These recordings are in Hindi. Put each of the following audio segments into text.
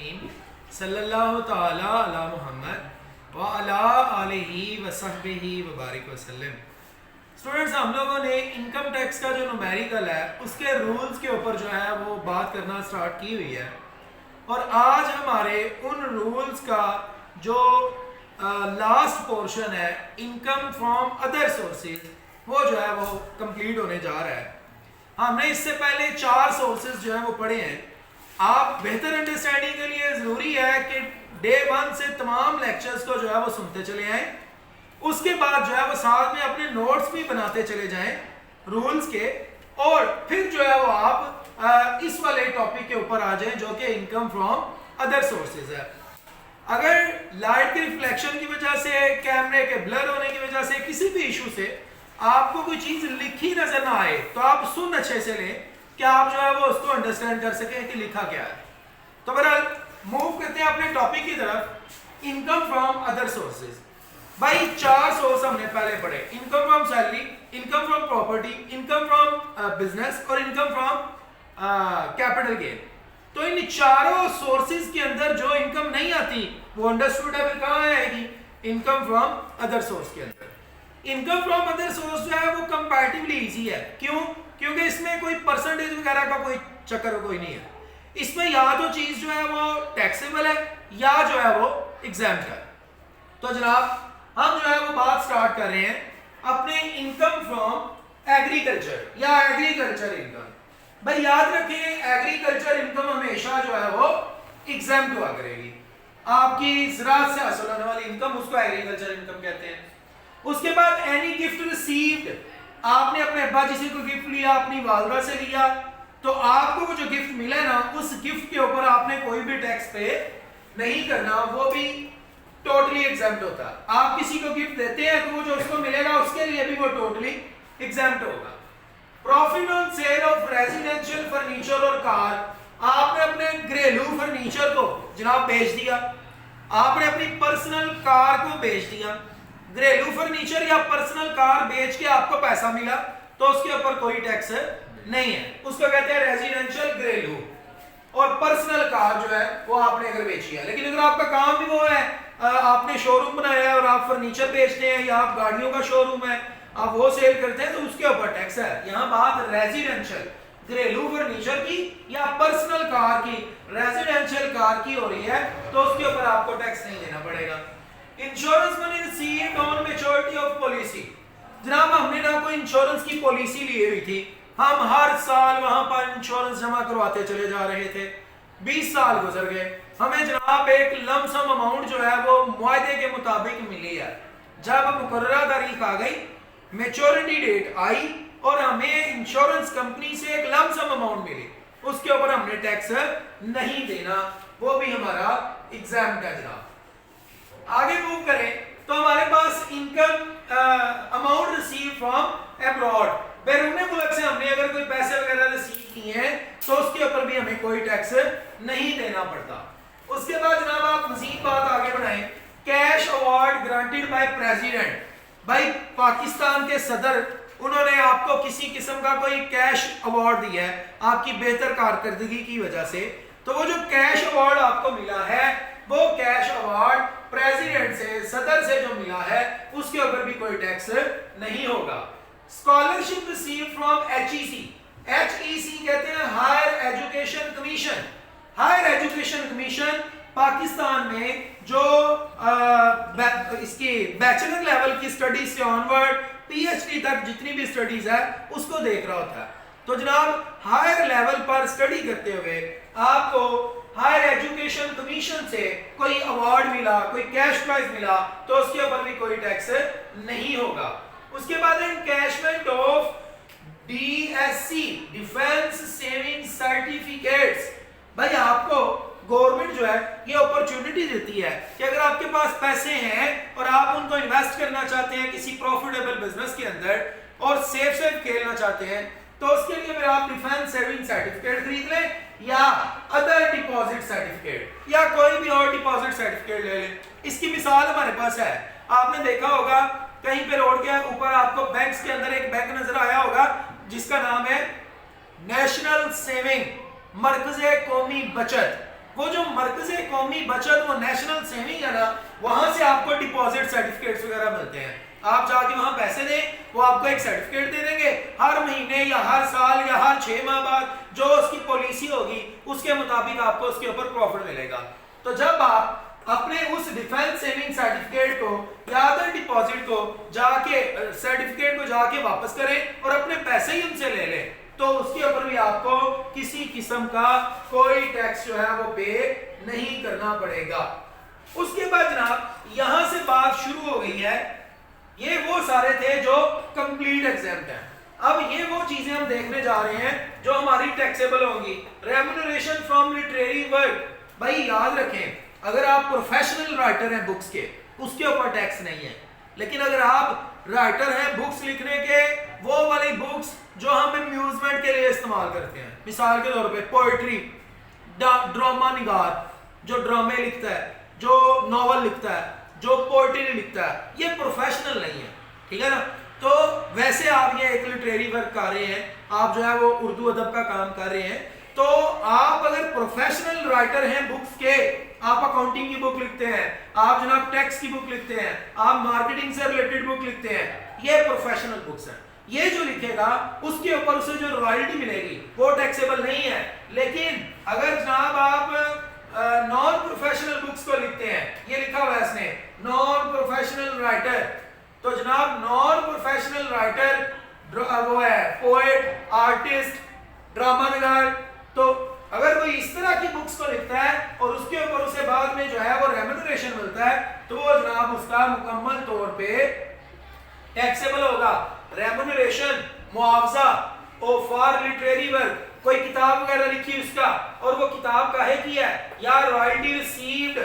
रहीम सल्लल्लाहु ताला अला मुहम्मद व अला आलिहि व सहबिहि व बारिक वसल्लम। स्टूडेंट्स, हम लोगों ने इनकम टैक्स का जो न्यूमेरिकल है उसके रूल्स के ऊपर जो है वो बात करना स्टार्ट की हुई है और आज हमारे उन रूल्स का जो लास्ट पोर्शन है इनकम फ्रॉम अदर सोर्सेज वो जो है वो कंप्लीट होने जा रहा है। हमने इससे पहले 4 सोर्सेज जो है वो पढ़े हैं। आप बेहतर अंडरस्टैंडिंग के लिए ज़रूरी है कि डे 1 से तमाम लेक्चर्स को जो है वो सुनते चले आएँ, उसके बाद जो है वो साथ में अपने नोट्स भी बनाते चले जाएं रूल्स के, और फिर जो है वो आप इस वाले टॉपिक के ऊपर आ जाएं जो कि इनकम फ्रॉम अदर सोर्सेज है। अगर लाइट के रिफ्लेक्शन की वजह से, कैमरे के ब्लर होने की वजह से, किसी भी इशू से आपको कोई चीज़ लिखी नजर ना आए तो आप सुन अच्छे से लें कि आप जो है वो उसको अंडरस्टैंड कर सकें कि लिखा क्या है। तो बहरहाल मूव करते हैं अपने टॉपिक की तरफ, इनकम फ्रॉम अदर सोर्सेज। भाई 4 सोर्स हमने पहले पढ़े, income from salary, income from property, income from business और इनकम फ्रॉम कैपिटल गेन। तो इन चारों सोर्सेज के अंदर जो इनकम नहीं आती वो अंडरस्टूडेबल कहाँ आएगी? इनकम फ्रॉम अदर सोर्स के अंदर। इनकम फ्रॉम अदर सोर्स जो है वो कंपैरेटिवली इजी है। क्यों? क्योंकि इसमें कोई परसेंटेज वगैरह का कोई चक्कर कोई नहीं है। इसमें या तो चीज जो है वो टैक्सेबल है या जो है वो एग्जाम्प्ट है। तो जनाब हम जो है वो बात स्टार्ट कर रहे हैं अपने इनकम फ्रॉम एग्रीकल्चर या एग्रीकल्चर इनकम। भाई याद रखें, एग्रीकल्चर इनकम हमेशा जो है वो एग्जाम्प्ट हुआ करेगी। आपकी ज़राअत से हासिल होने वाली इनकम, उसको एग्रीकल्चर इनकम कहते हैं। उसके बाद एनी गिफ्ट रिसीव्ड, आपने अपने अब्बा जी से कोई गिफ्ट लिया, अपनी वालदा से लिया, तो आपको वो जो गिफ्ट मिला ना उस गिफ्ट के ऊपर आपने कोई भी टैक्स पे नहीं करना, वो भी टोटली एग्जाम्प्ट होता है। आप किसी को गिफ्ट देते हैं तो वो जो उसको मिलेगा उसके लिए भी वो टोटली एग्जाम्प्ट होगा। Profit on sale of residential furniture और कार, आपने अपने घरेलू फर्नीचर को जनाब बेच दिया, आपने अपनी पर्सनल कार को बेच दिया। घरेलू फर्नीचर या पर्सनल कार बेच के आपको पैसा मिला तो उसके ऊपर कोई टैक्स नहीं है, उसको कहते हैं रेजिडेंशियल घरेलू। और पर्सनल कार जो है वो आपने अगर बेची है, लेकिन अगर आपका काम भी वो है, आपने शोरूम बनाया है और आप फर्नीचर बेचते हैं या आप गाड़ियों का शोरूम है, आप वो सेल करते हैं तो उसके ऊपर टैक्स है। यहाँ बात रेजिडेंशियल घरेलू फर्नीचर की या पर्सनल कार की, रेजिडेंशियल कार की हो रही है तो उसके ऊपर आपको टैक्स नहीं देना पड़ेगा। Insurance money received on maturity of policy, जनाब हमने ना कोई इंश्योरेंस की पॉलिसी ली हुई थी, हम हर साल वहां पर इंश्योरेंस जमा करवाते चले जा रहे थे। 20 साल गुजर गए, हमें जनाब एक लमसम अमाउंट जो है वो मुआहदे के मुताबिक मिली है। जब मुकर्ररा तारीख आ गई, मैच्योरिटी डेट आई और हमें इंश्योरेंस कंपनी से एक लमसम अमाउंट मिली, उसके ऊपर हमने टैक्स नहीं देना, वो भी हमारा एग्जाम्प्ट है जनाब। आगे मूव करें तो हमारे पास income amount receive from abroad, बैरून मुल्क से हमने अगर कोई पैसे वगैरह रिसीव किए हैं तो उसके ऊपर भी हमें कोई टैक्स नहीं देना पड़ता। उसके बाद जनाब आप मजीद बात आगे बढ़ाएं, cash award granted by president. भाई पाकिस्तान के सदर, उन्होंने आपको किसी किस्म का कोई कैश अवार्ड दिया है आपकी बेहतर कारकर्दगी की वजह से, तो वो जो कैश अवार्ड आपको मिला है वो कैश अवार्ड प्रेसिडेंट से, सदर से जो मिला है उसके ऊपर भी कोई टैक्स नहीं होगा। Scholarship receive from HEC, HEC कहते हैं higher education commission. Higher education commission Pakistan में जो इसकी बैचलर लेवल की स्टडीज से ऑनवर्ड पीएचडी तक जितनी भी स्टडीज है उसको देख रहा होता है। तो जनाब हायर लेवल पर स्टडी करते हुए आपको हायर एजुकेशन कमीशन से कोई अवार्ड मिला, कोई कैश प्राइज मिला, तो उसके ऊपर भी कोई टैक्स नहीं होगा। उसके बाद encashment of DSC, defence saving certificates. भाई आपको गवर्नमेंट जो है ये अपॉर्चुनिटी देती है कि अगर आपके पास पैसे हैं और आप उनको इन्वेस्ट करना चाहते हैं किसी प्रॉफिटेबल बिजनेस के अंदर और सेफ खेलना चाहते हैं, तो उसके लिए फिर आप डिफेंस सेविंग सर्टिफिकेट खरीद लें या अदर डिपॉजिट सर्टिफिकेट या कोई भी और डिपॉजिट सर्टिफिकेट ले लें। इसकी मिसाल हमारे पास है, आपने देखा होगा कहीं पे रोड के ऊपर आपको बैंक्स के अंदर एक बैंक नजर आया होगा जिसका नाम है नेशनल सेविंग, मरकज़े कौमी बचत। वो जो मरकज़ कौमी बचत, वो नेशनल सेविंग है ना, वहां से आपको डिपॉजिट सर्टिफिकेट्स वगैरह मिलते हैं। आप जाके वहां पैसे दें, वो आपको एक सर्टिफिकेट दे देंगे, हर महीने या हर साल या हर 6 माह बाद जो उसकी पॉलिसी होगी उसके मुताबिक आपको उसके ऊपर प्रॉफिट मिलेगा। तो जब आप अपने उस डिफेंस सेविंग सर्टिफिकेट को या अदर डिपॉजिट को जाके सर्टिफिकेट को जाके वापस करें और अपने पैसे ही उनसे ले लें, तो उसके ऊपर भी आपको किसी किस्म का कोई टैक्स जो है वो पे नहीं करना पड़ेगा। उसके बाद जनाब यहां से बात शुरू हो गई है, ये वो सारे थे जो कंप्लीट एग्जाम्प्ट हैं। अब ये वो चीजें हम देखने जा रहे हैं जो हमारी टैक्सेबल होंगी। रेम्यूनरेशन फ्रॉम लिटरेरी वर्क, भाई याद रखें, अगर आप प्रोफेशनल राइटर हैं बुक्स के, उसके ऊपर टैक्स नहीं है। लेकिन अगर आप राइटर हैं बुक्स लिखने के, वो वाली बुक्स जो हम अम्यूजमेंट के लिए इस्तेमाल करते हैं, मिसाल के तौर पे पोएट्री, ड्रामा निगार जो ड्रामे लिखता है, जो नॉवल लिखता है, जो पोएट्री लिखता है, ये प्रोफेशनल नहीं है, ठीक है ना। तो वैसे आप ये एक लिटरेरी वर्क कर रहे हैं, आप जो है वो उर्दू अदब का काम कर रहे हैं, तो आप अगर प्रोफेशनल राइटर हैं बुक्स के, आप अकाउंटिंग की बुक लिखते हैं, आप जनाब टैक्स की बुक लिखते हैं, आप मार्केटिंग से रिलेटेड बुक लिखते हैं, ये प्रोफेशनल बुक्स हैं। ये जो लिखेगा उसके ऊपर उसे जो रॉयल्टी मिलेगी वो टैक्सेबल नहीं है। लेकिन अगर जनाब आप नॉन प्रोफेशनल बुक्स को लिखते हैं, ये लिखा हुआ है इसने नॉन प्रोफेशनल राइटर, तो जनाब नॉन प्रोफेशनल राइटर वो है पोएट, आर्टिस्ट, ड्रामा निगार। तो अगर कोई इस तरह की बुक्स को लिखता है और उसके ऊपर उसे बाद में जो है वो रेम्यूनरेशन मिलता है, तो वो जनाब उसका मुकम्मल तौर पे टैक्सेबल होगा। रेम्यूनरेशन, मुआवजा और फॉर लिटरेरी वर्क, कोई किताब वगैरह लिखी उसका और वो किताब काहे की है, या रॉयल्टी रिसीव्ड,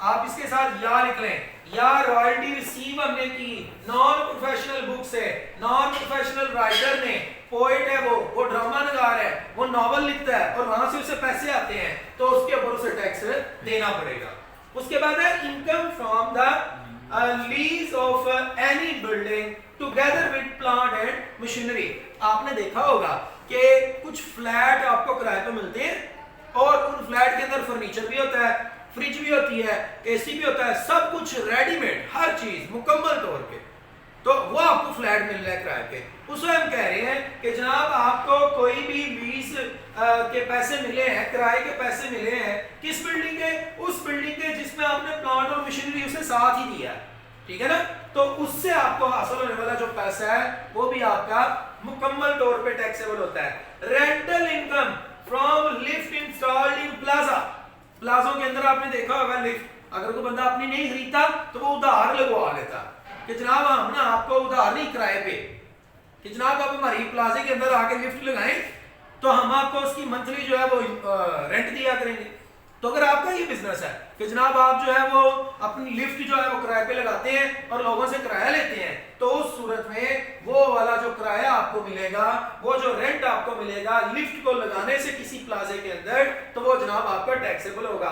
आप इसके साथ या लिख लें, या रॉयल्टी रिसीव हमने की नॉन प्रोफेशनल बुक से, नॉन प्रोफेशनल राइटर ने, पोएट है वो ड्रामा नगार है, वो नॉवल लिखता है और वहां से उसे पैसे आते हैं, तो उसके ऊपर उसे टैक्स देना पड़ेगा। उसके बाद है income from the lease of any building together with plant and machinery. आपने देखा होगा कि कुछ फ्लैट आपको किराए पे मिलते हैं और उन फ्लैट के अंदर फर्नीचर भी होता है, फ्रिज भी होती है, एसी भी होता है, सब कुछ रेडीमेड, हर चीज मुकम्मल तौर पे, तो वो आपको फ्लैट मिल रहा है किराए पे। उसे हम कह रहे हैं कि जनाब आपको कोई भी लीज के पैसे मिले हैं, किराए के पैसे मिले हैं, किस बिल्डिंग के, उस बिल्डिंग के जिसमें आपने प्लांट और मशीनरी उसे साथ ही दिया, ठीक है ना। तो उससे आपको हासिल होने वाला जो पैसा है वो भी आपका मुकम्मल तौर पे टैक्सेबल होता है। Rental income from lift installed in plaza, प्लाजों के अंदर आपने देखा होगा लिफ्ट, अगर कोई बंदा अपनी नहीं खरीदता तो वो उधार लगवा लेता कि जनाब हम ना आपको उधार नहीं किराए पे, कि जनाब आप हमारी प्लाजे के अंदर आके लिफ्ट लगाएं तो हम आपको उसकी मंथली जो है वो रेंट दिया करेंगे। तो अगर आपका ये बिजनेस है कि जनाब आप जो है वो अपनी लिफ्ट जो है वो किराए पे लगाते हैं और लोगों से किराया लेते हैं, तो उस सूरत में वो वाला जो किराया आपको मिलेगा, वो जो रेंट आपको मिलेगा लिफ्ट को लगाने से किसी प्लाजे के अंदर, तो वो जनाब आपका टैक्सेबल होगा।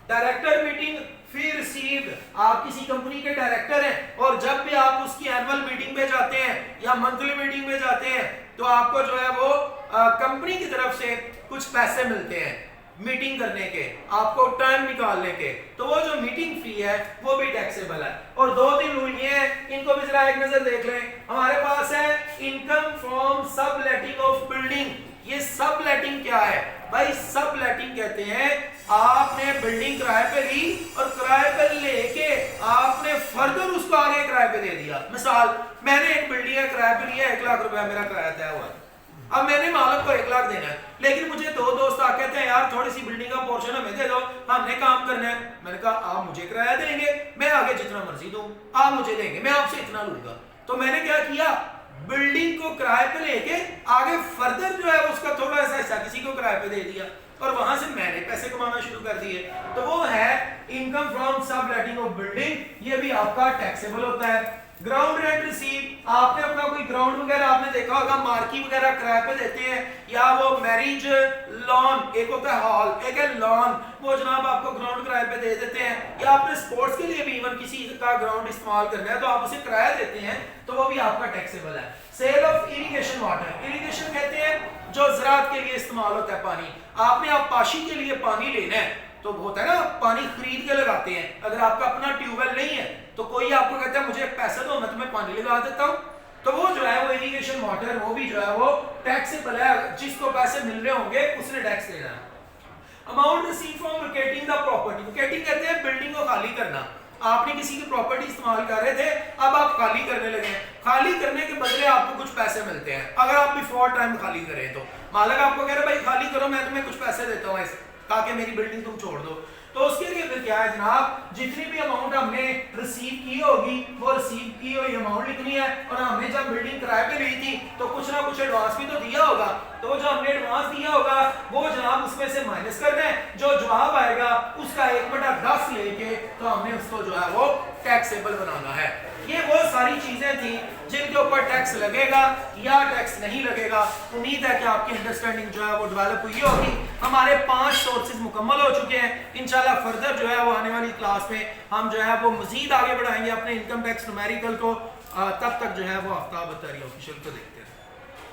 डायरेक्टर मीटिंग फी रिसीव्ड, आप किसी कंपनी के डायरेक्टर हैं और जब भी आप उसकी एनुअल मीटिंग पे जाते हैं या मंथली मीटिंग में जाते हैं, तो आपको जो है वो कंपनी की तरफ से कुछ पैसे मिलते हैं मीटिंग करने के, आपको टाइम निकालने के, तो वो जो मीटिंग फी है वो भी टैक्सेबल है। और 2-3 रूल ये है, इनको भी जरा एक नजर देख लें। हमारे पास है इनकम फ्रॉम सब लेटिंग ऑफ बिल्डिंग। ये सब लेटिंग क्या है भाई? सब लेटिंग कहते हैं आपने बिल्डिंग किराए पे ली और किराए पे लेके आपने फर्दर उसको आगे किराए पे दे दिया। मिसाल, मैंने एक बिल्डिंग किराए पे लिया, 1 लाख रुपया मेरा किराया तय हुआ, अब मैंने मालिक को 1 लाख देना है, लेकिन मुझे 2 दोस्त आ कहते हैं यार थोड़ी सी बिल्डिंग का पोर्शन हमें दे दो, हमने काम करना है। मैंने कहा आप मुझे किराया देंगे, मैं आगे जितना मर्जी दूं, आप मुझे देंगे, मैं आपसे इतना लूंगा। तो मैंने क्या किया, बिल्डिंग को किराए पे लेके आगे फर्दर जो है उसका थोड़ा सा हिस्सा किसी को किराए पे दे दिया और वहां से मैंने पैसे कमाना शुरू कर दिए। तो वो है इनकम फ्रॉम सब लेटिंग ऑफ बिल्डिंग, ये भी आपका टैक्सेबल होता है। ग्राउंड रेंट रिसीव, आपने अपना कोई ग्राउंड वगैरह आपने देखा होगा, मार्की वगैरह किराए पे देते हैं, या वो मैरिज लॉन, एक होता है हॉल, एक है लॉन, वो जनाब आपको ग्राउंड किराए पे दे देते हैं, या आपने स्पोर्ट्स के लिए भी इवन किसी का ग्राउंड इस्तेमाल करना है तो आप उसे किराया देते हैं, तो वो भी आपका टैक्सेबल है। Sale of irrigation water, irrigation कहते हैं जो ज़राअत के लिए इस्तेमाल होता है पानी, आपने आबपाशी के लिए पानी लेना है तो होता है ना, पानी खरीद के लगाते हैं। अगर आपका अपना ट्यूबवेल नहीं है तो कोई आपको कहता है मुझे पैसे दो, मैं तुम्हें पानी लगा देता हूँ, तो वो जो है वो इरिगेशन वाटर, वो भी जो है वो टैक्सेबल है। जिसको पैसे मिल रहे होंगे उसने टैक्स देना है। Amount receive from vacating the property, vacating कहते हैं बिल्डिंग को खाली करना। आपने किसी की प्रॉपर्टी इस्तेमाल कर रहे थे, अब आप खाली करने लगे हैं, खाली करने के बदले आपको कुछ पैसे मिलते हैं। अगर आप बिफोर टाइम खाली करें तो मालिक आपको कह रहे भाई खाली करो, मैं तुम्हें कुछ पैसे देता हूँ ताकि मेरी बिल्डिंग तुम छोड़ दो, तो उसके लिए फिर क्या है जनाब, जितनी भी अमाउंट हमने रिसीव की होगी वो रिसीव की हुई अमाउंट लिखनी है। और हमने जब बिल्डिंग किराए पे ली थी तो कुछ ना कुछ एडवांस भी तो दिया होगा, तो जो हमने एडवांस दिया होगा वो जनाब उसमें से माइनस करना है। जो जवाब आएगा उसका 1/10 लेके तो हमने उसको जो है वो टैक्सेबल बनाना है। ये वो सारी चीजें थी जिनके ऊपर टैक्स लगेगा या टैक्स नहीं लगेगा। उम्मीद है कि आपकी अंडरस्टैंडिंग जो है वो डेवलप हुई होगी। हमारे 5 सोर्सेज मुकम्मल हो चुके हैं। इंशाल्लाह फर्दर जो है वो आने वाली क्लास में हम जो है वो मजीद आगे बढ़ाएंगे अपने इनकम टैक्स न्यूमेरिकल को। तब तक जो है वो आफ्ताब अत्तारी ऑफिशियल को देखते हैं।